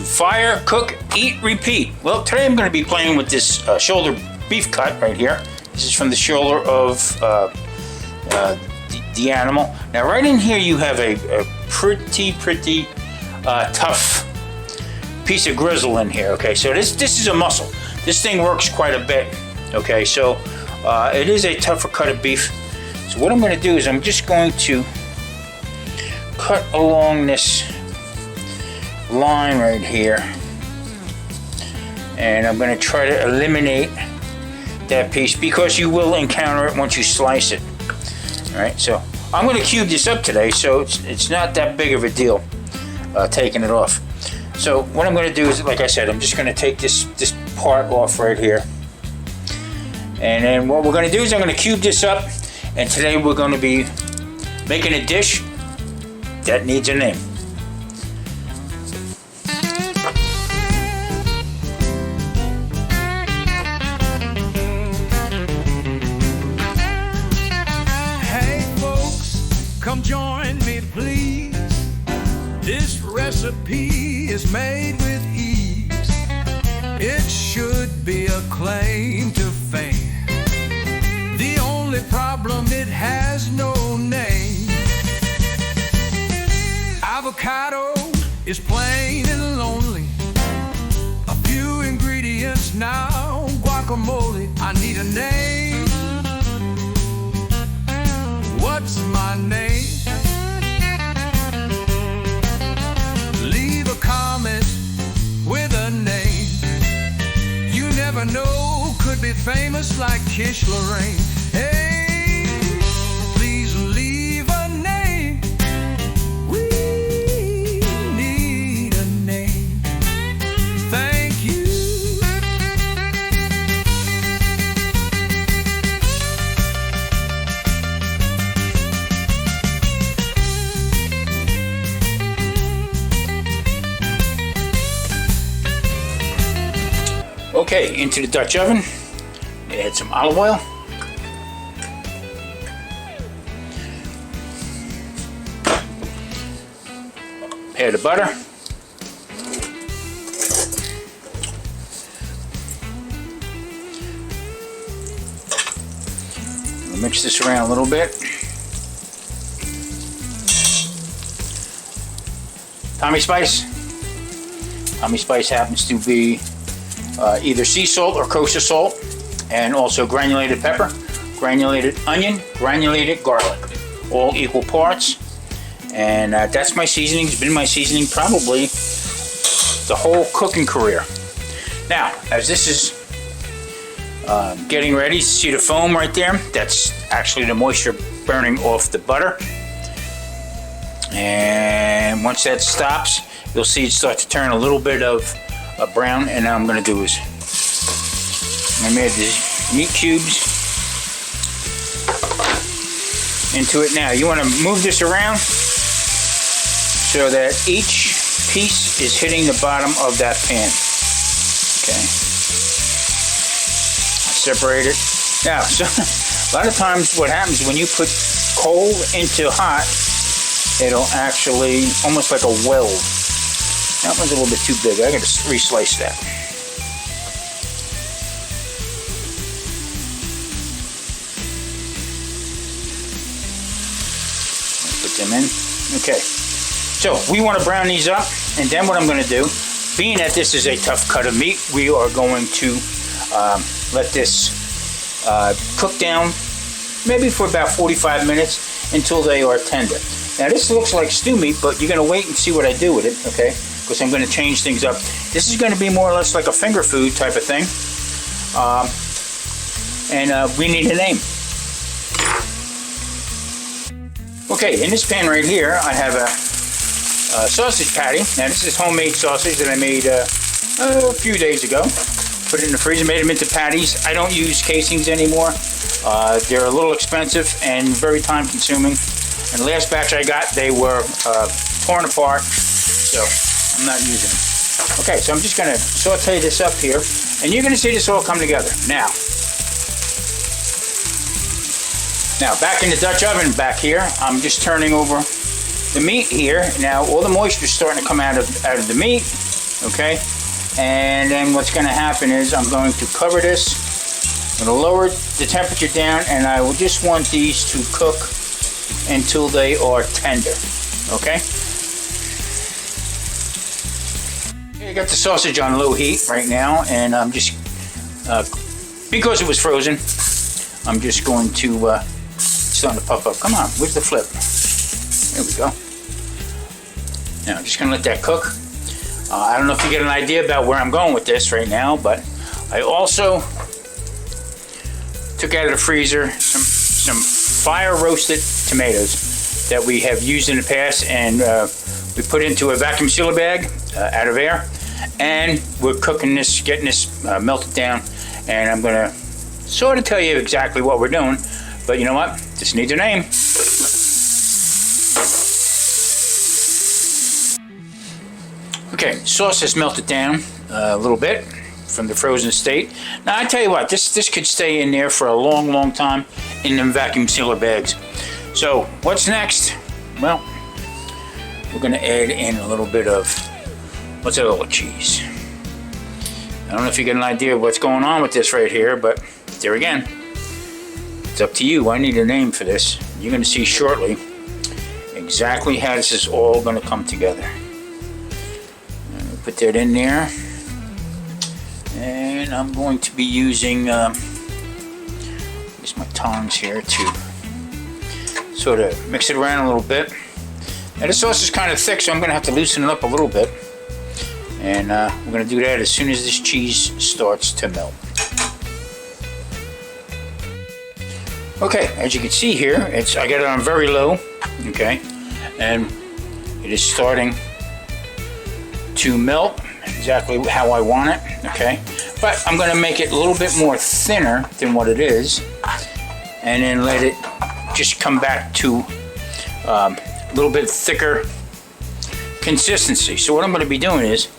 Fire, cook, eat, repeat. Well, today I'm going to be playing with this shoulder beef cut right here. This is from the shoulder of the animal. Now right in here you have a pretty tough piece of grizzle in here. Okay, so this is a muscle. This thing works quite a bit. Okay, so it is a tougher cut of beef. So what I'm going to do is I'm just going to cut along this line right here, and I'm going to try to eliminate that piece because you will encounter it once you slice it. All right, so I'm going to cube this up today, so it's not that big of a deal taking it off. So what I'm going to do is, like I said, I'm just going to take this part off right here, and then what we're going to do is I'm going to cube this up, and today we're going to be making a dish that needs a name. Come join me, please. This recipe is made with ease. It should be a claim to fame. The only problem, it has no name. Avocado is plain and lonely. A few ingredients now. Guacamole, I need a name. What's my name? Leave a comment with a name. You never know, could be famous like Kish Lorraine. Hey, please leave a name. We need a name. Thank you. Okay, into the Dutch oven. Add some olive oil. Add the butter. We'll mix this around a little bit. Tommy Spice. Tommy Spice happens to be either sea salt or kosher salt, and also granulated pepper, granulated onion, granulated garlic, all equal parts. And that's my seasoning. It's been my seasoning probably the whole cooking career. Now, as this is getting ready, see the foam right there? That's actually the moisture burning off the butter. And once that stops, you'll see it start to turn a little bit of brown, and now I'm going to do is I made these meat cubes into it. Now you want to move this around so that each piece is hitting the bottom of that pan. Okay, separate it. Now, so a lot of times what happens when you put coal into hot, it'll actually almost like a weld. That one's a little bit too big. I gotta reslice that. Put them in. Okay. So we want to brown these up, and then what I'm going to do, being that this is a tough cut of meat, we are going to let this cook down maybe for about 45 minutes until they are tender. Now this looks like stew meat, but you're going to wait and see what I do with it, okay? Because I'm going to change things up. This is going to be more or less like a finger food type of thing. And we need a name. Okay, in this pan right here, I have a sausage patty. Now this is homemade sausage that I made a few days ago. Put it in the freezer, made them into patties. I don't use casings anymore. They're a little expensive and very time consuming. And the last batch I got, they were torn apart, so I'm not using them. Okay, so I'm just going to saute this up here, and you're going to see this all come together. Now, back in the Dutch oven back here, I'm just turning over the meat here. Now, all the moisture is starting to come out of the meat, Okay, and then what's going to happen is I'm going to cover this. I'm going to lower the temperature down, and I will just want these to cook until they are tender. Okay. I got the sausage on low heat right now, and I'm just because it was frozen, I'm just going to it's starting to puff up. Come on, where's the flip? There we go. Now I'm just going to let that cook. I don't know if you get an idea about where I'm going with this right now, but I also took out of the freezer some fire roasted tomatoes that we have used in the past, and we put into a vacuum sealer bag out of air, and we're cooking this, getting this melted down, and I'm gonna sort of tell you exactly what we're doing, but you know what? This needs a name. Okay, sauce has melted down a little bit from the frozen state. Now I tell you what, this could stay in there for a long time in them vacuum sealer bags. So what's next? Well, we're gonna add in a little bit of mozzarella cheese. I don't know if you get an idea of what's going on with this right here, but there again, it's up to you. I need a name for this. You're gonna see shortly exactly how this is all gonna come together. Put that in there, and I'm going to be using use my tongs here to sort of mix it around a little bit. Now this sauce is kind of thick, so I'm going to have to loosen it up a little bit, and we're going to do that as soon as this cheese starts to melt. Okay, as you can see here, I got it on very low, okay, and it is starting to melt exactly how I want it, okay? But I'm gonna make it a little bit more thinner than what it is, and then let it just come back to a little bit thicker consistency. So what I'm gonna be doing is,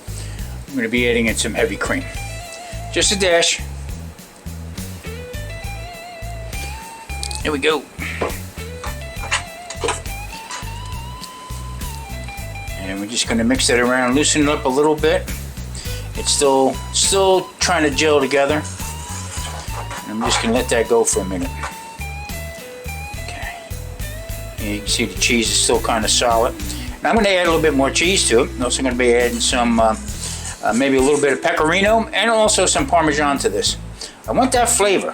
I'm gonna be adding in some heavy cream. Just a dash. There we go. And we're just going to mix that around, loosen it up a little bit. It's still trying to gel together. And I'm just going to let that go for a minute. Okay. And you can see the cheese is still kind of solid. And I'm going to add a little bit more cheese to it. I'm also going to be adding some, maybe a little bit of pecorino and also some Parmesan to this. I want that flavor.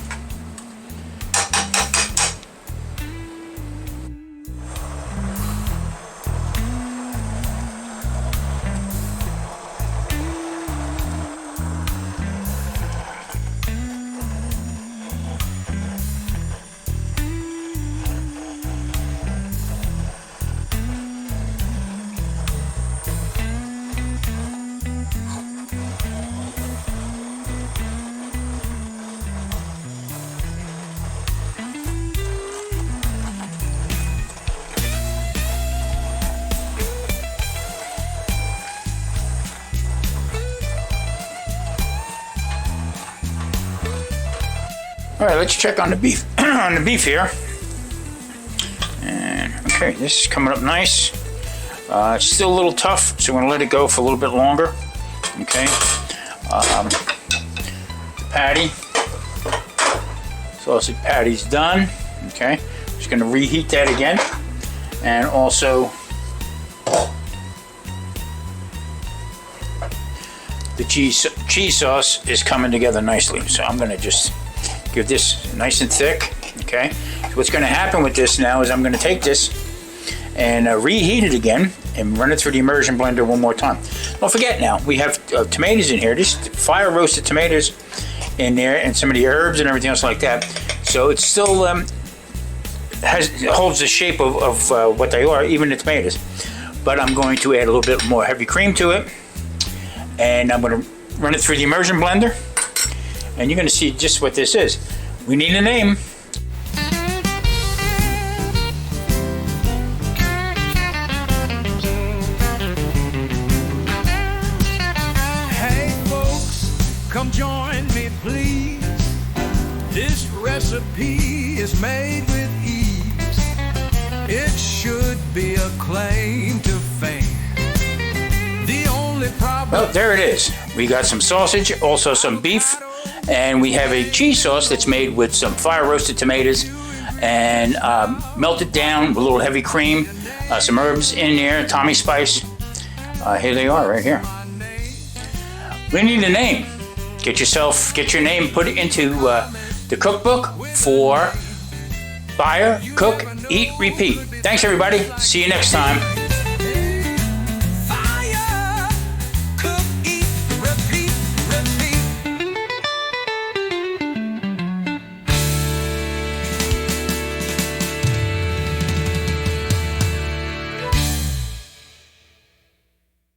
All right, let's check on the beef. On the beef here. And okay, this is coming up nice. It's still a little tough, so we're gonna let it go for a little bit longer. Okay. The patty. Sausage patty's done. Okay. Just gonna reheat that again, and also the cheese sauce is coming together nicely. So I'm gonna just give this nice and thick, okay? So what's gonna happen with this now is I'm gonna take this and reheat it again and run it through the immersion blender one more time. Don't forget now, we have tomatoes in here, just fire roasted tomatoes in there, and some of the herbs and everything else like that. So it still holds the shape of what they are, even the tomatoes. But I'm going to add a little bit more heavy cream to it, and I'm gonna run it through the immersion blender, and you're going to see just what this is. We need a name. Hey folks, come join me please. This recipe is made with ease. It should be a claim to fame. The only only problem. Well, there it is. We got some sausage, also some beef, and we have a cheese sauce that's made with some fire roasted tomatoes and melted down with a little heavy cream, some herbs in there, Tommy Spice. Here they are, right here. We need a name. Get your name put into the cookbook for Fire, Cook, Eat, Repeat. Thanks, everybody. See you next time.